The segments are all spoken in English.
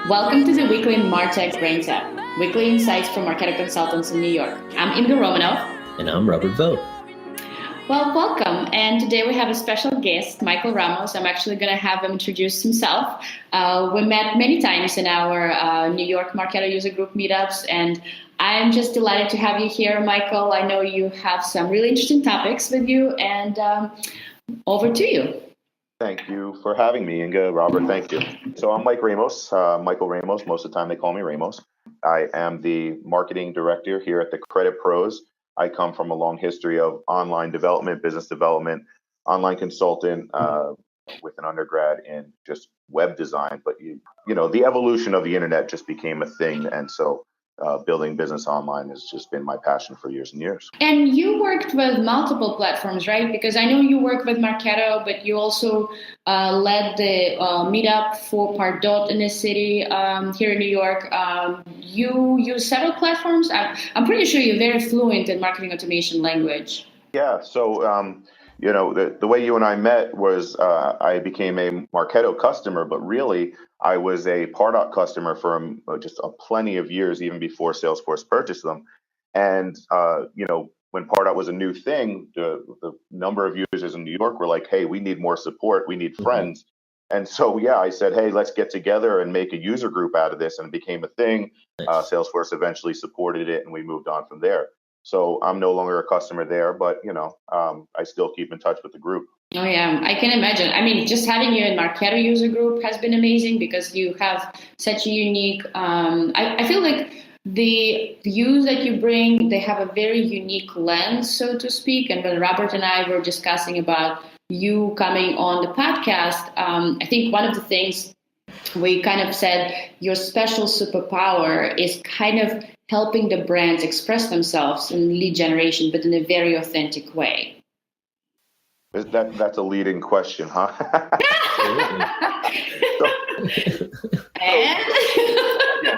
Welcome to the weekly MarTech Brain Tap, weekly insights from marketing consultants in New York. I'm Imga Romanov. And I'm Robert Vo. Well, welcome. And today we have a special guest, Michael Ramos. I'm actually going to have him introduce himself. We met many times in our New York Marketo user group meetups, and I'm just delighted to have you here, Michael. I know you have some really interesting topics with you, and over to you. Thank you for having me, Inga. Robert, thank you. So I'm Mike Ramos, Michael Ramos. Most of the time they call me Ramos. I am the marketing director here at the Credit Pros. I come from a long history of online development, business development, online consultant with an undergrad in just web design. But you know, the evolution of the internet just became a thing, and so building business online has just been my passion for years and years. And you worked with multiple platforms, right? Because I know you work with Marketo, but you also led the meetup for Pardot in the city here in New York. You use several platforms. I'm pretty sure you're very fluent in marketing automation language. Yeah, so you know, the way you and I met was I became a Marketo customer, but really I was a Pardot customer for just plenty of years, even before Salesforce purchased them. And you know, when Pardot was a new thing, the number of users in New York were like, "Hey, we need more support. We need friends." And so, yeah, I said, "Hey, let's get together and make a user group out of this," and it became a thing. Nice. Salesforce eventually supported it, and we moved on from there. So I'm no longer a customer there, but you know, I still keep in touch with the group. Oh yeah, I can imagine. I mean, just having you in Marketo user group has been amazing because you have such a unique. I feel like the views that you bring, they have a very unique lens, so to speak. And when Robert and I were discussing about you coming on the podcast, I think one of the things we kind of said your special superpower is kind of helping the brands express themselves in lead generation, but in a very authentic way. That's a leading question, huh?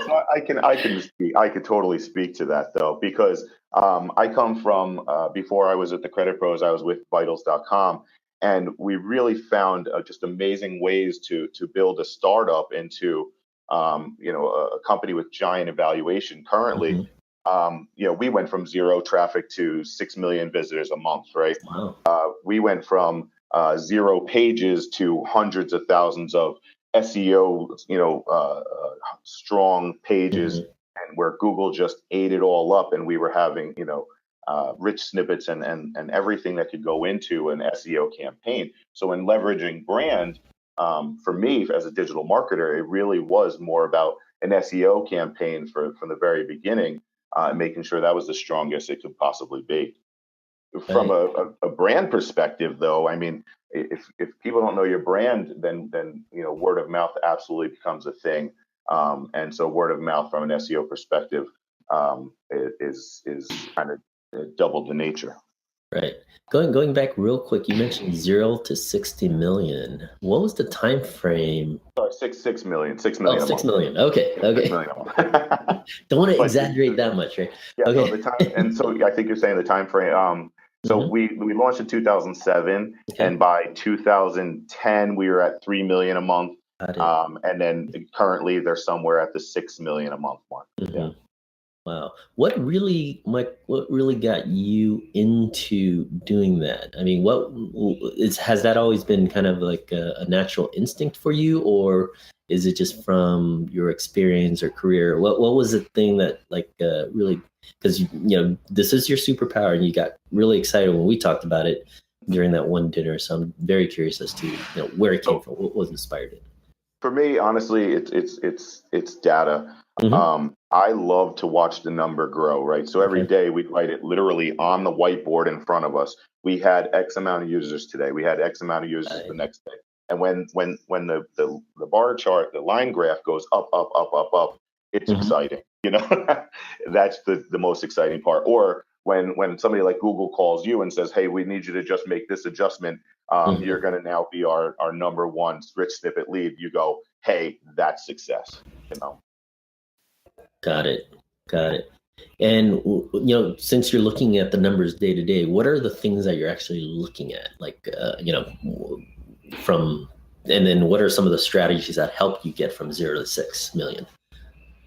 So I can totally speak to that though, because I come from before I was at the Credit Pros, I was with Vitals.com, and we really found just amazing ways to build a startup into you know, a company with giant evaluation. Currently, you know, we went from zero traffic to 6 million visitors a month, right? Wow. We went from 0 pages to hundreds of thousands of SEO, you know, strong pages, and where Google just ate it all up, and we were having, you know, rich snippets and everything that could go into an SEO campaign. So in leveraging brand, for me as a digital marketer, it really was more about an SEO campaign from the very beginning, making sure that was the strongest it could possibly be. From a brand perspective, though, I mean, if people don't know your brand, then you know, word of mouth absolutely becomes a thing, and so word of mouth from an SEO perspective is kind of double the nature. Right. Going back real quick, you mentioned 0 to 60 million. What was the time frame? Sorry, 6 million. 6 million. Oh, 6 million. Okay. 6 million a month. Don't want to exaggerate that much, right? Yeah. Okay. No, the time, and so I think you're saying the time frame. So we launched in 2007, and by 2010 we were at 3 million a month, and then currently they're somewhere at the 6 million a month mark. Yeah. Wow. What really got you into doing that? I mean, has that always been kind of like a natural instinct for you, or is it just from your experience or career? What was the thing that really, because you know, this is your superpower and you got really excited when we talked about it during that one dinner. So I'm very curious as to, you know, where it came from, what inspired it. For me, honestly, it's data. I love to watch the number grow, right? So every day we'd write it literally on the whiteboard in front of us. We had X amount of users today. We had X amount of users the next day. And when the bar chart, the line graph goes up, it's exciting. You know, that's the most exciting part. Or when somebody like Google calls you and says, "Hey, we need you to just make this adjustment. You're going to now be our number one rich snippet lead." You go, "Hey, that's success." You know. Got it. And, you know, since you're looking at the numbers day to day, what are the things that you're actually looking at? Like, you know, from And then what are some of the strategies that help you get from 0 to 6 million?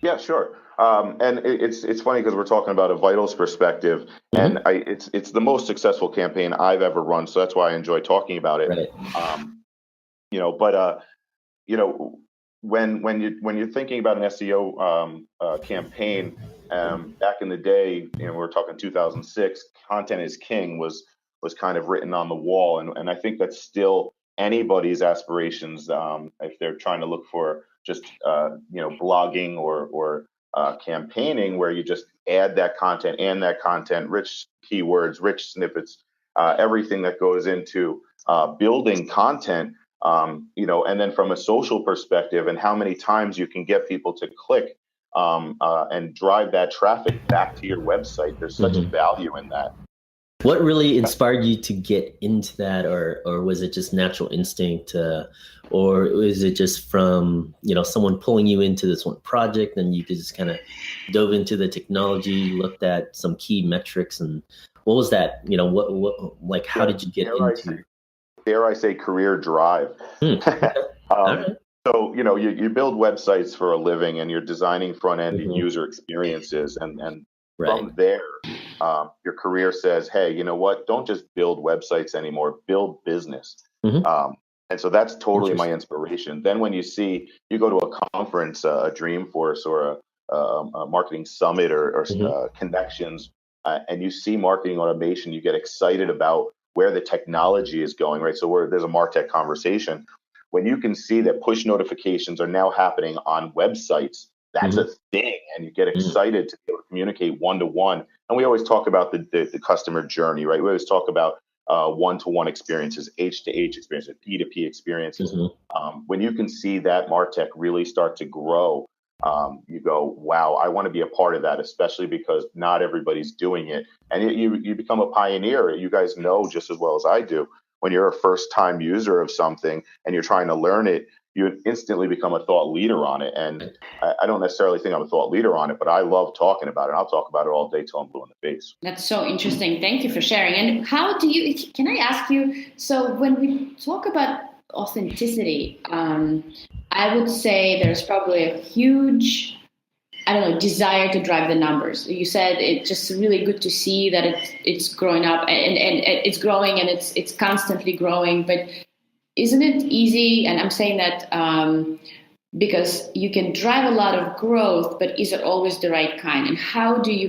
Yeah, sure. And it's funny because we're talking about a Vitals perspective, and it's the most successful campaign I've ever run, so that's why I enjoy talking about it. Right. But when you're thinking about an SEO campaign, back in the day, we're talking 2006, content is king was kind of written on the wall, and I think that's still anybody's aspirations, if they're trying to look for just blogging or campaigning, where you just add that content and that content, rich keywords, rich snippets, everything that goes into building content. And then from a social perspective, and how many times you can get people to click and drive that traffic back to your website. There's such value in that. What really inspired you to get into that, or was it just natural instinct, or was it just from someone pulling you into this one project, and you just kind of dove into the technology, looked at some key metrics, and what was that? What how did you get into? Dare I say career drive? Right. So you build websites for a living, and you're designing front end user experiences, and Right. from there, your career says, hey, you know what? Don't just build websites anymore. Build business. And so that's totally my inspiration. Then when you go to a conference, a Dreamforce, or a marketing summit, or connections, and you see marketing automation, you get excited about where the technology is going, right? So there's a MarTech conversation. When you can see that push notifications are now happening on websites, that's a thing, and you get excited to be able to communicate one-to-one. And we always talk about the customer journey, right? We always talk about one-to-one experiences, H-to-H experiences, P-to-P experiences. When you can see that MarTech really start to grow, you go, wow, I want to be a part of that, especially because not everybody's doing it. And you become a pioneer. You guys know just as well as I do, when you're a first-time user of something and you're trying to learn it, you instantly become a thought leader on it. And I don't necessarily think I'm a thought leader on it, but I love talking about it. I'll talk about it all day till I'm blue in the face. That's so interesting. Thank you for sharing. And can I ask you, so when we talk about authenticity, I would say there's probably a huge, desire to drive the numbers. You said it's just really good to see that it's growing up, and it's growing, and it's constantly growing. But isn't it easy? And I'm saying that because you can drive a lot of growth, but is it always the right kind? And how do you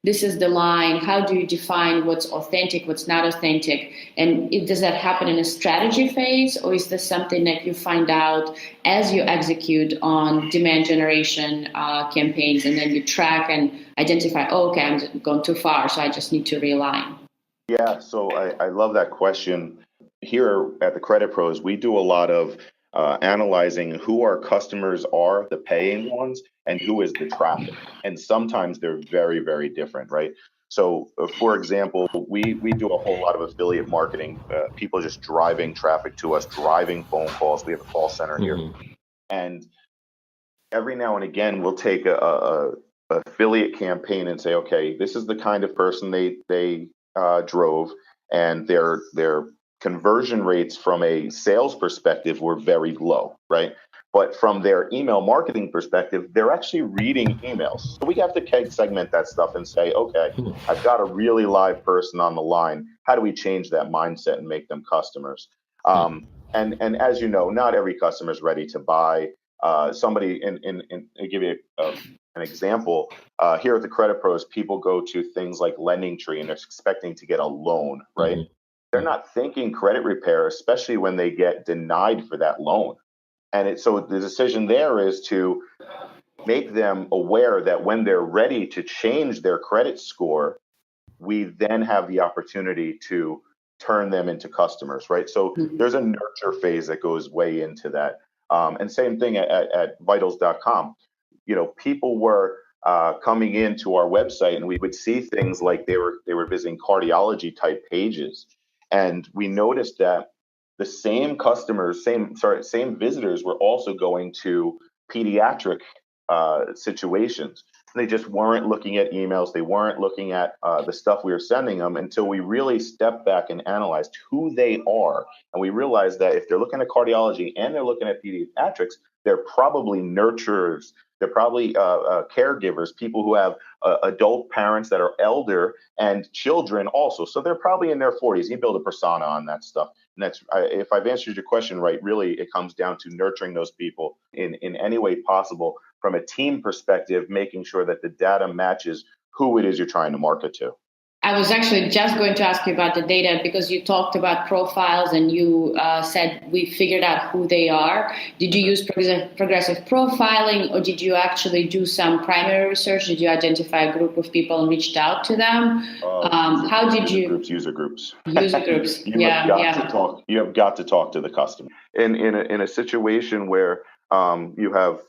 this is the line, how do you define what's authentic, what's not authentic? And does that happen in a strategy phase, or is this something that you find out as you execute on demand generation campaigns, and then you track and identify, okay, I'm going too far, so I just need to realign? Yeah, so I love that question. Here at the Credit Pros, we do a lot of analyzing who our customers are, the paying ones, and who is the traffic. And sometimes they're very, very different, right? So, for example, we do a whole lot of affiliate marketing, people just driving traffic to us, driving phone calls. We have a call center here. And every now and again, we'll take a affiliate campaign and say, okay, this is the kind of person they drove, and their conversion rates from a sales perspective were very low, right? But from their email marketing perspective, they're actually reading emails. So we have to segment that stuff and say, okay, I've got a really live person on the line. How do we change that mindset and make them customers? And as you know, not every customer is ready to buy. Somebody, and I'll give you an example. Here at the Credit Pros, people go to things like LendingTree, and they're expecting to get a loan, right? They're not thinking credit repair, especially when they get denied for that loan. And so the decision there is to make them aware that when they're ready to change their credit score, we then have the opportunity to turn them into customers, right? So there's a nurture phase that goes way into that. And same thing at vitals.com. People were coming into our website, and we would see things like they were visiting cardiology type pages. And we noticed that the same customers, same visitors were also going to pediatric situations. They just weren't looking at emails. They weren't looking at the stuff we were sending them until we really stepped back and analyzed who they are. And we realized that if they're looking at cardiology and they're looking at pediatrics, they're probably nurturers. They're probably caregivers, people who have adult parents that are elder and children also. So they're probably in their 40s. You build a persona on that stuff. And that's, if I've answered your question right, really it comes down to nurturing those people in any way possible from a team perspective, making sure that the data matches who it is you're trying to market to. I was actually just going to ask you about the data because you talked about profiles and you said we figured out who they are. Did you use progressive profiling, or did you actually do some primary research? Did you identify a group of people and reached out to them? How did you? User groups. User groups. You have got to talk to the customer. In a situation where you have,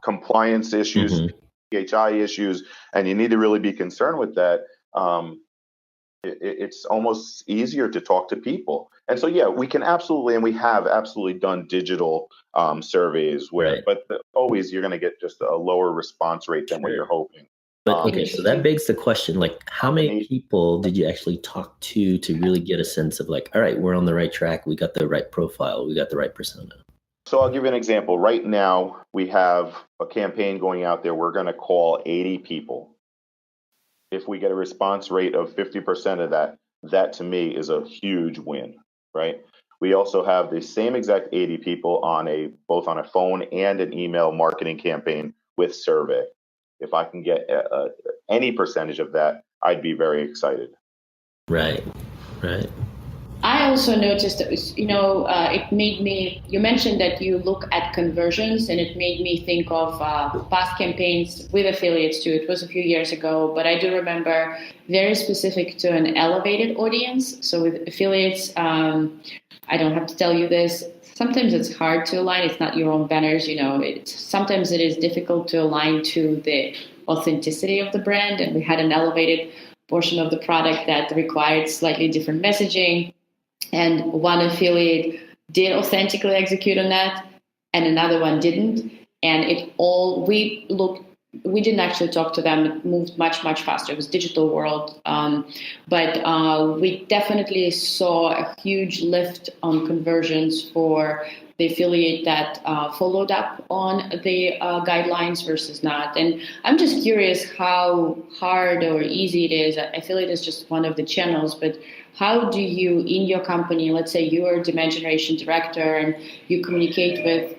compliance issues, PHI issues, and you need to really be concerned with that, it's almost easier to talk to people. And so, yeah, we can absolutely, and we have absolutely done digital surveys where, but always you're going to get just a lower response rate than what you're hoping. But okay, so that begs the question, like, how many people did you actually talk to really get a sense of like, all right, we're on the right track, we got the right profile, we got the right persona? So I'll give you an example. Right now, we have a campaign going out there. We're going to call 80 people. If we get a response rate of 50% of that, that to me is a huge win, right? We also have the same exact 80 people both on a phone and an email marketing campaign with survey. If I can get any percentage of that, I'd be very excited. Right. I also noticed that, it made me, you mentioned that you look at conversions, and it made me think of past campaigns with affiliates too. It was a few years ago, but I do remember very specific to an elevated audience. So with affiliates, I don't have to tell you this. Sometimes it's hard to align. It's not your own banners, sometimes it is difficult to align to the authenticity of the brand. And we had an elevated portion of the product that required slightly different messaging. And one affiliate did authentically execute on that, and another one didn't. And we didn't actually talk to them. It moved much, much faster. It was digital world. But we definitely saw a huge lift on conversions for the affiliate that followed up on the guidelines versus not. And I'm just curious how hard or easy it is. Affiliate is just one of the channels, but how do you, in your company, let's say you are a demand generation director and you communicate with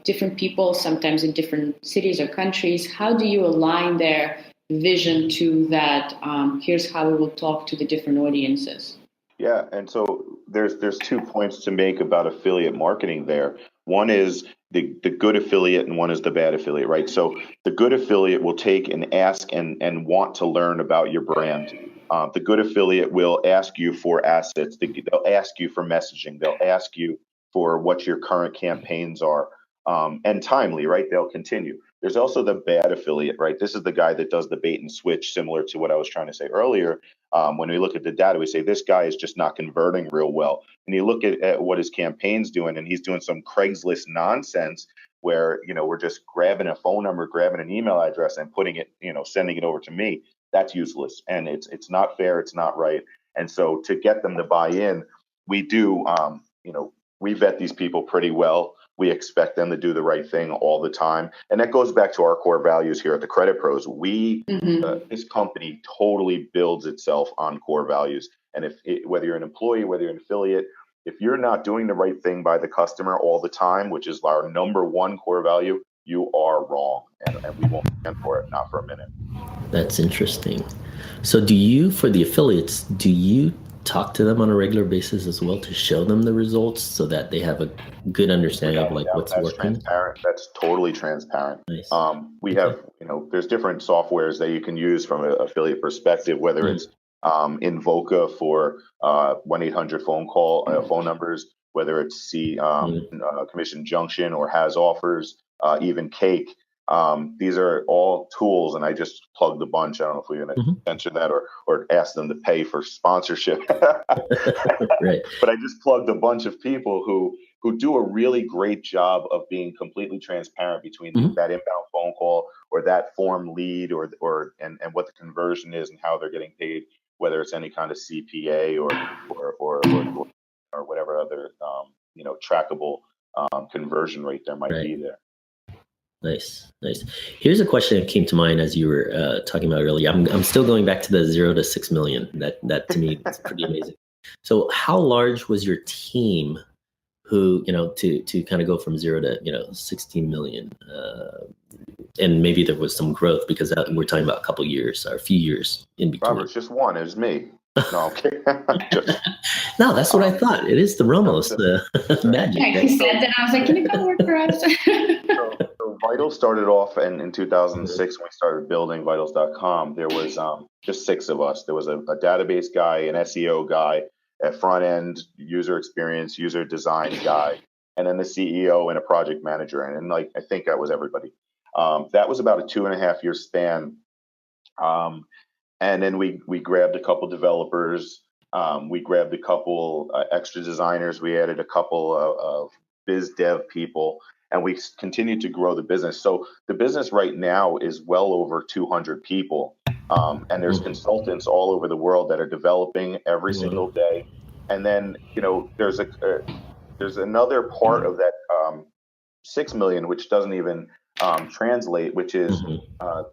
different people, sometimes in different cities or countries, how do you align their vision to that? Here's how we will talk to the different audiences. Yeah, and so there's 2 points to make about affiliate marketing there. One is the good affiliate and one is the bad affiliate, right? So the good affiliate will take and ask and want to learn about your brand. The good affiliate will ask you for assets. They'll ask you for messaging. They'll ask you for what your current campaigns are, and timely, right? They'll continue. There's also the bad affiliate, right? This is the guy that does the bait and switch, similar to what I was trying to say earlier. When we look at the data, we say this guy is just not converting real well. And you look at what his campaign's doing, and he's doing some Craigslist nonsense where, we're just grabbing a phone number, grabbing an email address and putting it, sending it over to me. That's useless. And it's not fair. It's not right. And so to get them to buy in, we do, we vet these people pretty well. We expect them to do the right thing all the time. And that goes back to our core values here at the Credit Pros. This company totally builds itself on core values. And whether you're an employee, whether you're an affiliate, if you're not doing the right thing by the customer all the time, which is our number one core value, you are wrong. And we won't stand for it, not for a minute. That's interesting. So for the affiliates, do you talk to them on a regular basis as well to show them the results so that they have a good understanding of what's working? Transparent. That's totally transparent. Nice. We have, there's different softwares that you can use from an affiliate perspective, whether it's Invoca for 1-800 phone numbers, whether it's Commission Junction or Has Offers, even Cake. These are all tools, and I just plugged a bunch. I don't know if we're going to mention that or ask them to pay for sponsorship. Right. But I just plugged a bunch of people who do a really great job of being completely transparent between that inbound phone phone call, or that form lead, and what the conversion is and how they're getting paid, whether it's any kind of CPA or whatever other trackable conversion rate there might be there. Nice. Here's a question that came to mind as you were talking about earlier. I'm still going back to the 0 to 6 million. That to me is pretty amazing. So how large was your team who, to kind of go from 0 to, 16 million? And maybe there was some growth because we're talking about a couple years or a few years in between. Robert, it's just one. It was me. No, okay. No, that's what I thought. It is the Ramos, the magic. Yeah, he said that. I was like, can you come work for us? So Vital started off in 2006 when we started building vitals.com. There was just 6 of us. There was a database guy, an SEO guy, a front end user experience, user design guy, and then the CEO and a project manager. And I think that was everybody. That was about a 2.5-year span. And then we grabbed a couple developers. We grabbed a couple extra designers. We added a couple of biz dev people, and we continued to grow the business. So the business right now is well over 200 people. And there's consultants all over the world that are developing every single day. And then, there's another part of that 6 million, which doesn't even translate, which is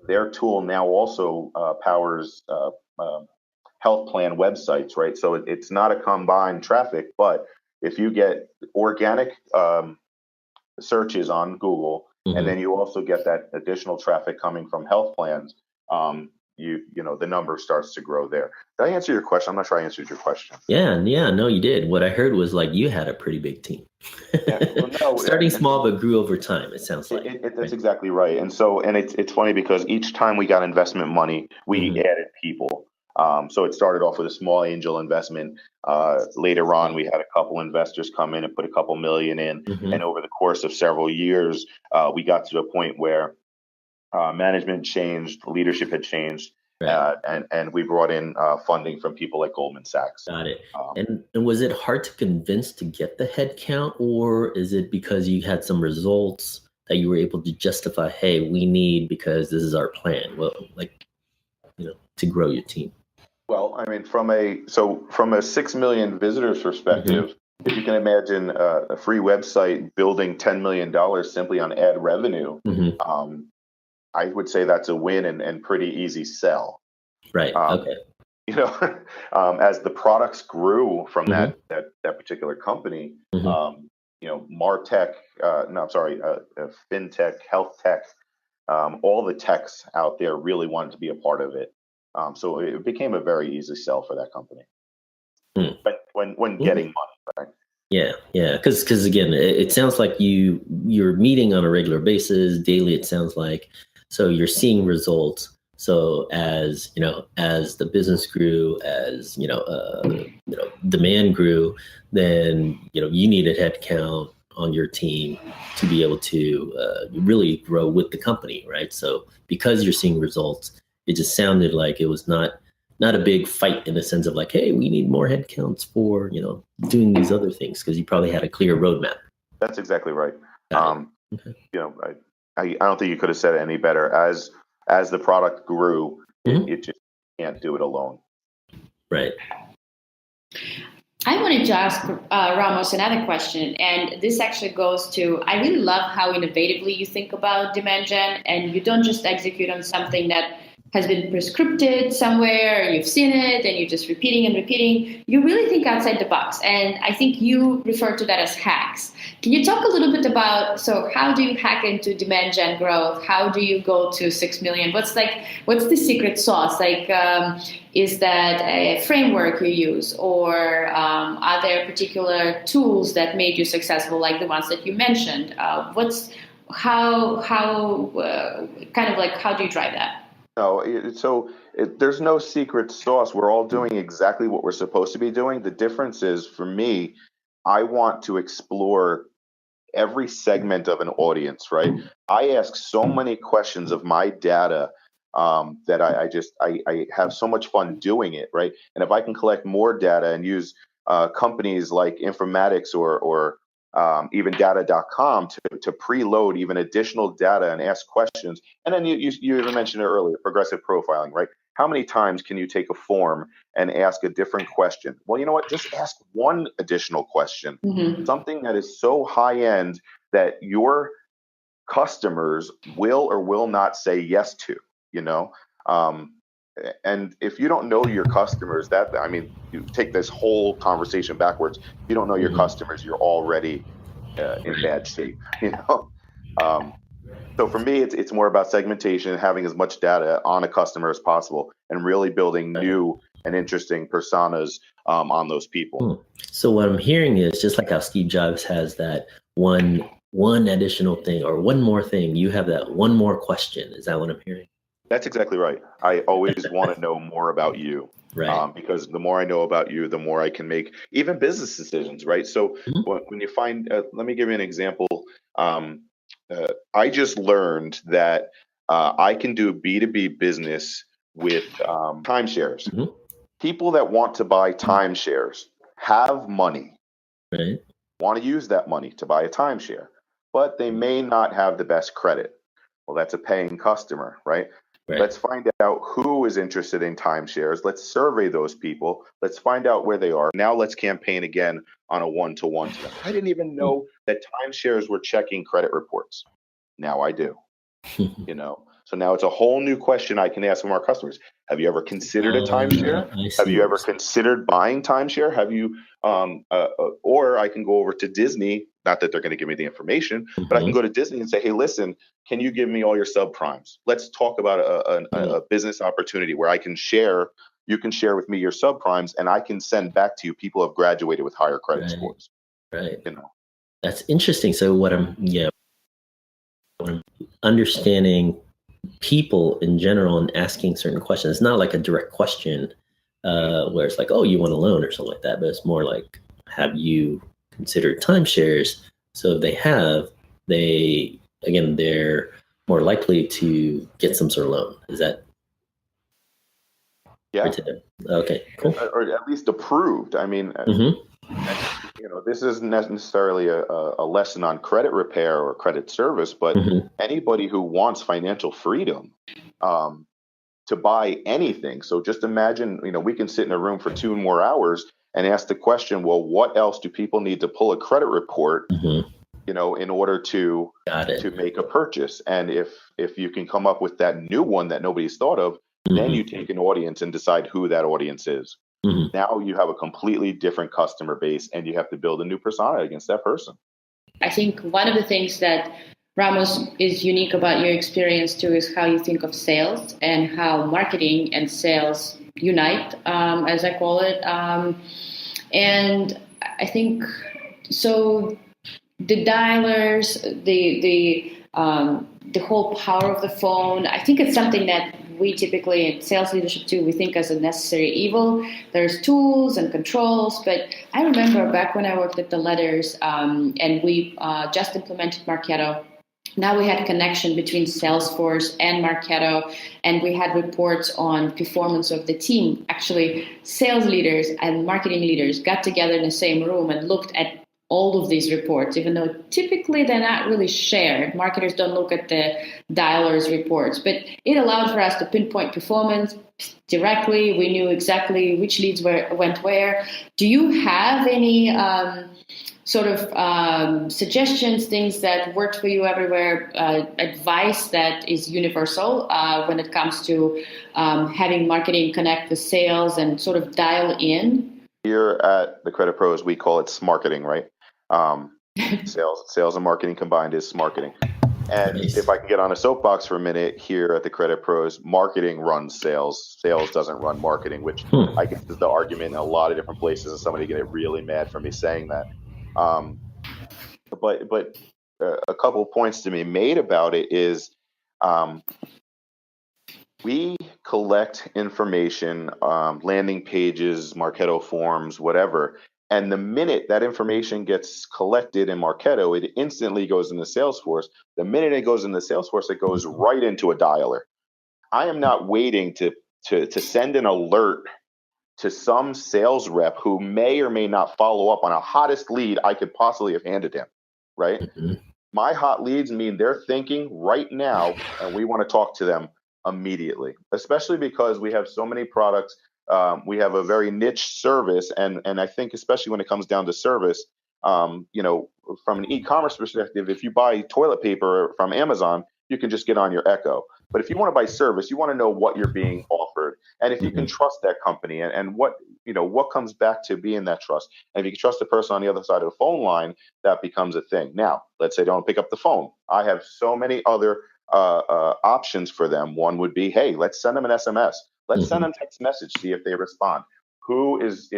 their tool now also powers health plan websites, right? So it's not a combined traffic, but if you get organic searches on Google, and then you also get that additional traffic coming from health plans, the number starts to grow there. Did I answer your question? I'm not sure I answered your question. Yeah, no, you did. What I heard was you had a pretty big team. Starting small but grew over time, it sounds like. That's exactly right. And it's funny because each time we got investment money, we added people. So it started off with a small angel investment. Later on, we had a couple investors come in and put a couple million in. And over the course of several years, we got to a point where management changed, leadership had changed, and we brought in funding from people like Goldman Sachs. Got it. And was it hard to convince to get the headcount, or is it because you had some results that you were able to justify, hey, we need, because this is our plan, to grow your team? Well, I mean, from a 6 million visitors perspective, if you can imagine a free website building $10 million simply on ad revenue, I would say that's a win and pretty easy sell. Right. Okay. As the products grew from that particular company, Martech, FinTech, Health Tech, all the techs out there really wanted to be a part of it. So it became a very easy sell for that company. But when getting money, right? Yeah. Because again, it sounds like you're meeting on a regular basis, daily. It sounds like, so you're seeing results. So as the business grew, as demand grew, then you needed headcount on your team to be able to really grow with the company, right? So because you're seeing results, it just sounded like it was not a big fight in the sense of hey, we need more headcounts for doing these other things, because you probably had a clear roadmap. That's exactly right. Okay. I don't think you could have said it any better. As the product grew, it just can't do it alone. Right. I wanted to ask Ramos another question, and this actually goes to, I really love how innovatively you think about demand gen, and you don't just execute on something that has been prescripted somewhere, or you've seen it and you're just repeating and repeating. You really think outside the box, and I think you refer to that as hacks. Can you talk a little bit about, so how do you hack into demand gen growth? How do you go to 6 million? What's the secret sauce? Is that a framework you use, or are there particular tools that made you successful, like the ones that you mentioned? How do you drive that? No, there's no secret sauce. We're all doing exactly what we're supposed to be doing. The difference is, for me, I want to explore every segment of an audience, right? I ask so many questions of my data that I have so much fun doing it, right? And if I can collect more data and use companies like informatics or even data.com to preload even additional data and ask questions. And then you even mentioned it earlier, progressive profiling, right? How many times can you take a form and ask a different question? Well, you know what? Just ask one additional question, something that is so high end that your customers will or will not say yes to, you know? And if you don't know your customers, you take this whole conversation backwards. If you don't know your customers, you're already in bad shape, you know? So for me, it's more about segmentation, having as much data on a customer as possible, and really building new and interesting personas on those people. So what I'm hearing is just like how Steve Jobs has that one additional thing or one more thing, you have that one more question. Is that what I'm hearing? That's exactly right. I always want to know more about you, right? Because the more I know about you, the more I can make even business decisions, right? So when you find, let me give you an example. I just learned that I can do B2B business with timeshares. People that want to buy timeshares have money, right? Want to use that money to buy a timeshare, but they may not have the best credit. Well, that's a paying customer, right? Let's find out who is interested in timeshares. Let's survey those people. Let's find out where they are. Now let's campaign again on a one-to-one to them. I didn't even know that timeshares were checking credit reports. Now I do, you know? So now it's a whole new question I can ask from our customers. Have you ever considered a timeshare? Have you ever considered buying timeshare? Have you, or I can go over to Disney, not that they're going to give me the information, but I can go to Disney and say, hey, listen, can you give me all your subprimes? Let's talk about a business opportunity where I can share, you can share with me your subprimes, and I can send back to you people who have graduated with higher credit scores. Right. You know, that's interesting. So what I'm understanding people in general and asking certain questions. It's not like a direct question where it's like, oh, you want a loan or something like that, but it's more like, have you considered timeshares? So if they have, they're more likely to get some sort of loan. Is that? Yeah. Okay, cool. Or at least approved. I mean, you know, this isn't necessarily a lesson on credit repair or credit service, but anybody who wants financial freedom to buy anything. So just imagine, you know, we can sit in a room for 2 more hours and ask the question, well, what else do people need to pull a credit report, you know, in order to make a purchase? And if you can come up with that new one that nobody's thought of, then you take an audience and decide who that audience is. Now you have a completely different customer base, and you have to build a new persona against that person. I think one of the things that Ramos is unique about your experience too is how you think of sales and how marketing and sales unite, as I call it. And I think so. The dialers, the whole power of the phone. I think it's something that we typically in sales leadership too, we think as a necessary evil. There's tools and controls, but I remember back when I worked at the letters and we just implemented Marketo. Now we had a connection between Salesforce and Marketo, and we had reports on performance of the team. Actually, sales leaders and marketing leaders got together in the same room and looked at all of these reports, even though typically they're not really shared. Marketers don't look at the dialers reports, but it allowed for us to pinpoint performance directly. We knew exactly which leads went where. Do you have any sort of suggestions, things that worked for you everywhere, advice that is universal when it comes to having marketing connect with sales and sort of dial in? Here at the Credit Pros, we call it smarketing, right? Sales and marketing combined is smarketing. And if I can get on a soapbox for a minute here at the Credit Pros, marketing runs sales. Sales doesn't run marketing, which I guess is the argument in a lot of different places, and somebody get really mad for me saying that. But a couple of points to be made about it is we collect information, landing pages, Marketo forms, whatever. And the minute that information gets collected in Marketo, it instantly goes into Salesforce. The minute it goes into Salesforce, it goes right into a dialer. I am not waiting to send an alert to some sales rep who may or may not follow up on a hottest lead I could possibly have handed him, right? Mm-hmm. My hot leads mean they're thinking right now, and we want to talk to them immediately, especially because we have so many products. We have a very niche service, and I think especially when it comes down to service, you know, from an e-commerce perspective, if you buy toilet paper from Amazon, you can just get on your Echo. But if you want to buy service, you want to know what you're being offered, and if you can trust that company, and what, you know, what comes back to being that trust. And if you can trust the person on the other side of the phone line, that becomes a thing. Now, let's say they don't pick up the phone. I have so many other options for them. One would be, hey, let's send them an SMS. Let's send them text message, see if they respond. Who is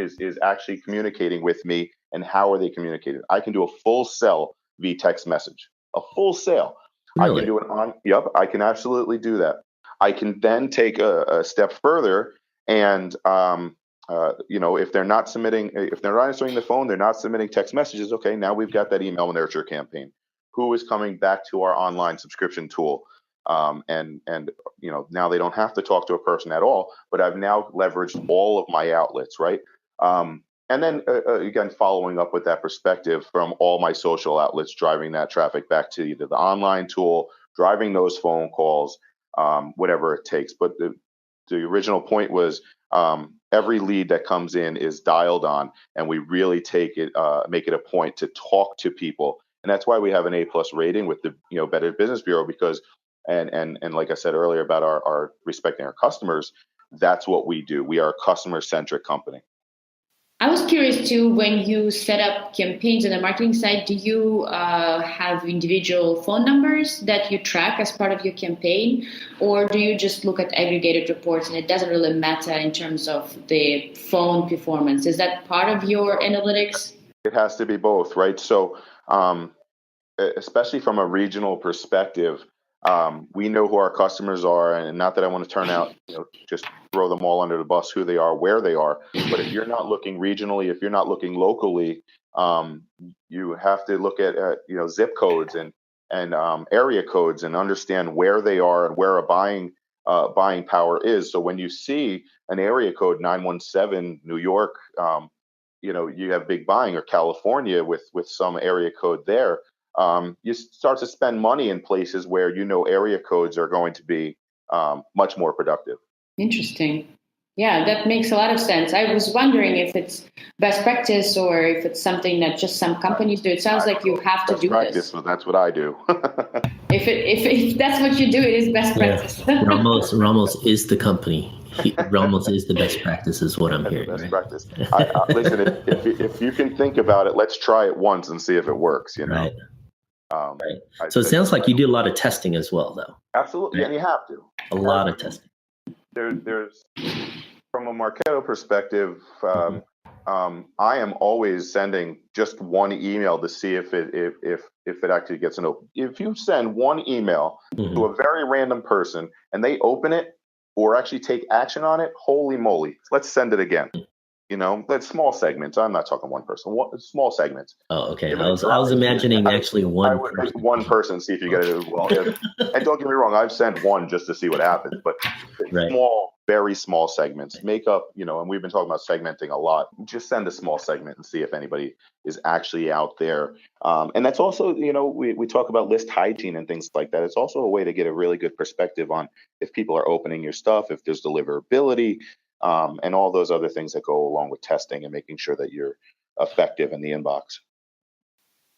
actually communicating with me, and how are they communicating? I can do a full sell via text message, a full sale. Really? I can do it on, yep, I can absolutely do that. I can then take a step further and, you know, if they're not answering the phone, they're not submitting text messages. Okay, now we've got that email nurture campaign. Who is coming back to our online subscription tool? And you know, now they don't have to talk to a person at all, but I've now leveraged all of my outlets, right? And then again, following up with that perspective from all my social outlets, driving that traffic back to either the online tool, driving those phone calls, whatever it takes. But the original point was, every lead that comes in is dialed on, and we really make it a point to talk to people. And that's why we have an A+ rating with the, you know, Better Business Bureau, because and like I said earlier about our respecting our customers, that's what we do. We are a customer-centric company. I was curious too, when you set up campaigns on the marketing side, do you have individual phone numbers that you track as part of your campaign, or do you just look at aggregated reports and it doesn't really matter in terms of the phone performance? Is that part of your analytics? It has to be both, right? So especially from a regional perspective, we know who our customers are, and not that I want to turn out, you know, just throw them all under the bus, who they are, where they are. But if you're not looking regionally, if you're not looking locally, you have to look at you know, zip codes and area codes, and understand where they are and where a buying power is. So when you see an area code 917 New York, you know, you have big buying, or California with some area code there. You start to spend money in places where you know area codes are going to be much more productive. Interesting. Yeah, that makes a lot of sense. I was wondering if it's best practice or if it's something that just some companies do. It sounds like you have to do practice, this. So that's what I do. If that's what you do, it is best practice. Ramos is the company. Ramos is the best practice, is what I'm hearing. Best right? practice. Listen, if you can think about it, let's try it once and see if it works. You know. Right. So it sounds like you do a lot of testing as well, though. Absolutely, right? And you have to. A lot of testing. There's from a Marketo perspective, I am always sending just one email to see if it actually gets an open. If you send one email to a very random person and they open it or actually take action on it, holy moly, let's send it again. You know, that's small segments. I'm not talking one person. Small segments. Oh, okay. I was imagining actually one person. One person, see if you get it as well. And don't get me wrong, I've sent one just to see what happens. But small, very small segments make up, you know, and we've been talking about segmenting a lot. Just send a small segment and see if anybody is actually out there. And that's also, you know, we talk about list hygiene and things like that. It's also a way to get a really good perspective on if people are opening your stuff, if there's deliverability, and all those other things that go along with testing and making sure that you're effective in the inbox.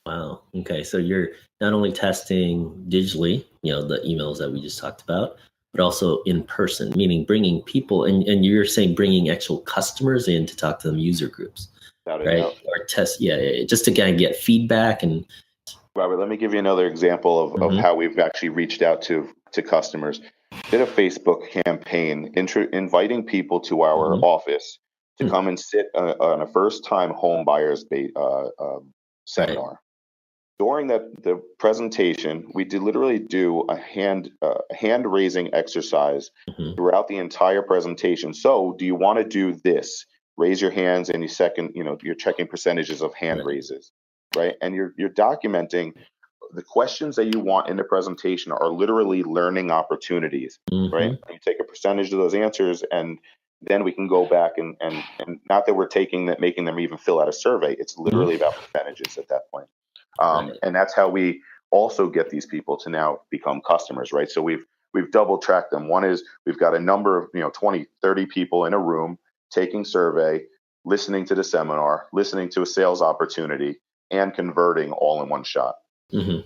Wow. Okay. So you're not only testing digitally, you know, the emails that we just talked about, but also in person, meaning bringing people, and you're saying bringing actual customers in to talk to them, user groups, right? Or test, just to kind of get feedback. And Robert, let me give you another example of how we've actually reached out to customers. Did a Facebook campaign inviting people to our office to come and sit on a first-time home buyers seminar. Right. During the presentation, we did literally do a hand raising exercise throughout the entire presentation. So, do you want to do this? Raise your hands, and you're checking percentages of hand raises, right? And you're documenting the questions that you want in the presentation are literally learning opportunities, right? You take a percentage of those answers, and then we can go back and not that we're making them even fill out a survey. It's literally about percentages at that point. And that's how we also get these people to now become customers, right? So we've double tracked them. One is we've got a number of 20, 30 people in a room taking survey, listening to the seminar, listening to a sales opportunity, and converting all in one shot. Mm-hmm.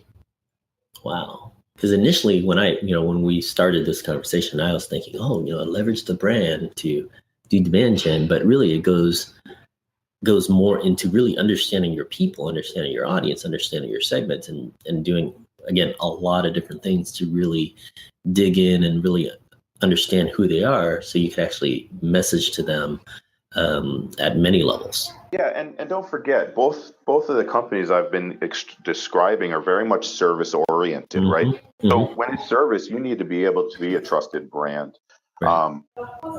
Wow. Because initially when we started this conversation, I was thinking, leverage the brand to do demand gen, but really it goes more into really understanding your people, understanding your audience, understanding your segments, and doing, again, a lot of different things to really dig in and really understand who they are, so you can actually message to them at many levels. Yeah, and don't forget, both of the companies I've been describing are very much service oriented, right? Mm-hmm. So when it's service, you need to be able to be a trusted brand. Right.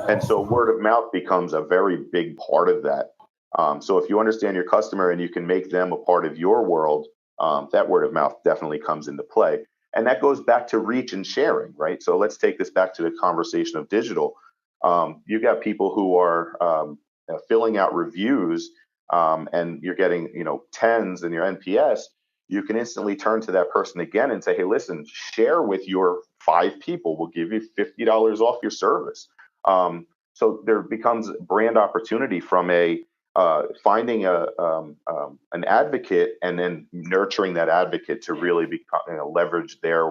And so word of mouth becomes a very big part of that. So if you understand your customer and you can make them a part of your world, that word of mouth definitely comes into play. And that goes back to reach and sharing, right? So let's take this back to the conversation of digital. You got people who are filling out reviews, and you're getting, 10s in your NPS. You can instantly turn to that person again and say, hey, listen, share with your 5 people. We'll give you $50 off your service. So there becomes brand opportunity from finding an advocate and then nurturing that advocate to really leverage their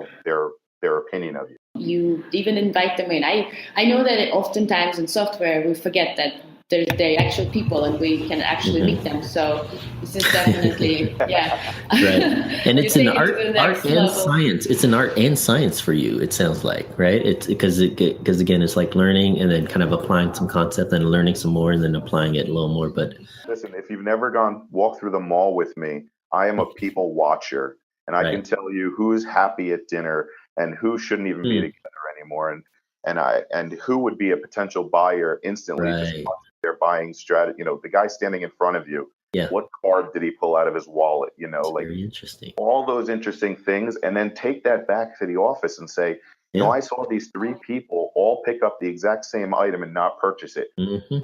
opinion of you. You even invite them in. I know that oftentimes in software we forget that they're actual people and we can actually meet them. So this is definitely, yeah. Right. And it's an art and science. It's an art and science for you, it sounds like, right? It's because again, it's like learning and then kind of applying some concept and learning some more and then applying it a little more. But listen, if you've never walk through the mall with me, I am a people watcher, and I can tell you who's happy at dinner and who shouldn't even be together anymore, and who would be a potential buyer instantly. Right. Just their buying strategy. The guy standing in front of you. Yeah. What card did he pull out of his wallet? Very interesting. All those interesting things, and then take that back to the office and say, I saw these 3 people all pick up the exact same item and not purchase it. Mm-hmm.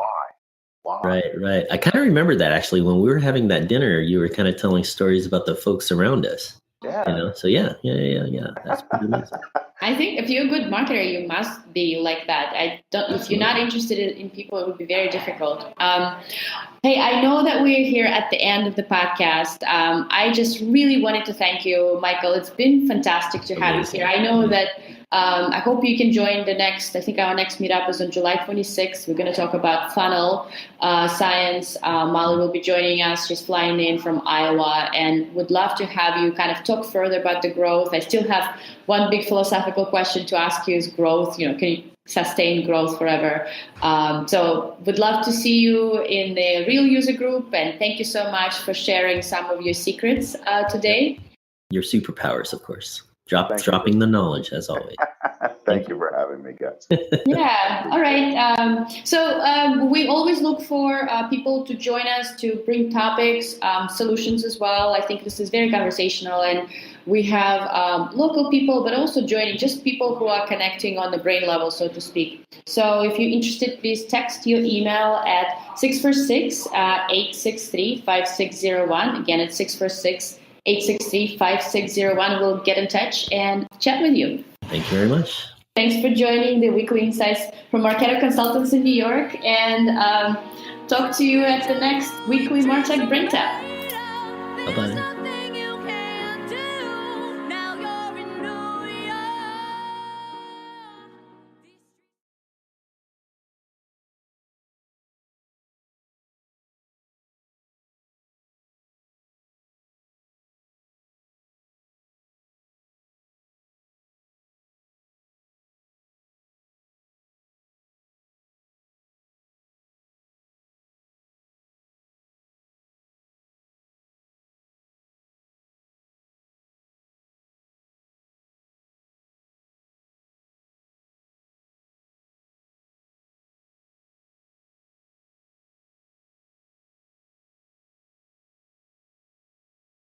Why? Right. I kind of remember that actually when we were having that dinner. You were kind of telling stories about the folks around us. Yeah. So yeah. That's pretty amazing. I think if you're a good marketer, you must be like that. If you're not interested in people, it would be very difficult. Hey, I know that we're here at the end of the podcast. I just really wanted to thank you, Michael. It's been fantastic to have you here. I know that I hope you can join our next meetup is on July 26th. We're going to talk about funnel science. Molly will be joining us. She's flying in from Iowa and would love to have you kind of talk further about the growth. I still have one big philosophical question to ask you is growth. Can you sustain growth forever? So would love to see you in the real user group. And thank you so much for sharing some of your secrets today. Your superpowers, of course. Dropping the knowledge, as always. Thank you for having me, guys. Yeah. All right. So we always look for people to join us to bring topics, solutions as well. I think this is very conversational, and we have local people, but also joining just people who are connecting on the brain level, so to speak. So if you're interested, please text your email at 646-863-5601. Again, it's 646-863-5601. We'll get in touch and chat with you. Thank you very much. Thanks for joining the Weekly Insights from Marketo Consultants in New York, and talk to you at the next Weekly Martech Brain Tap. Bye-bye.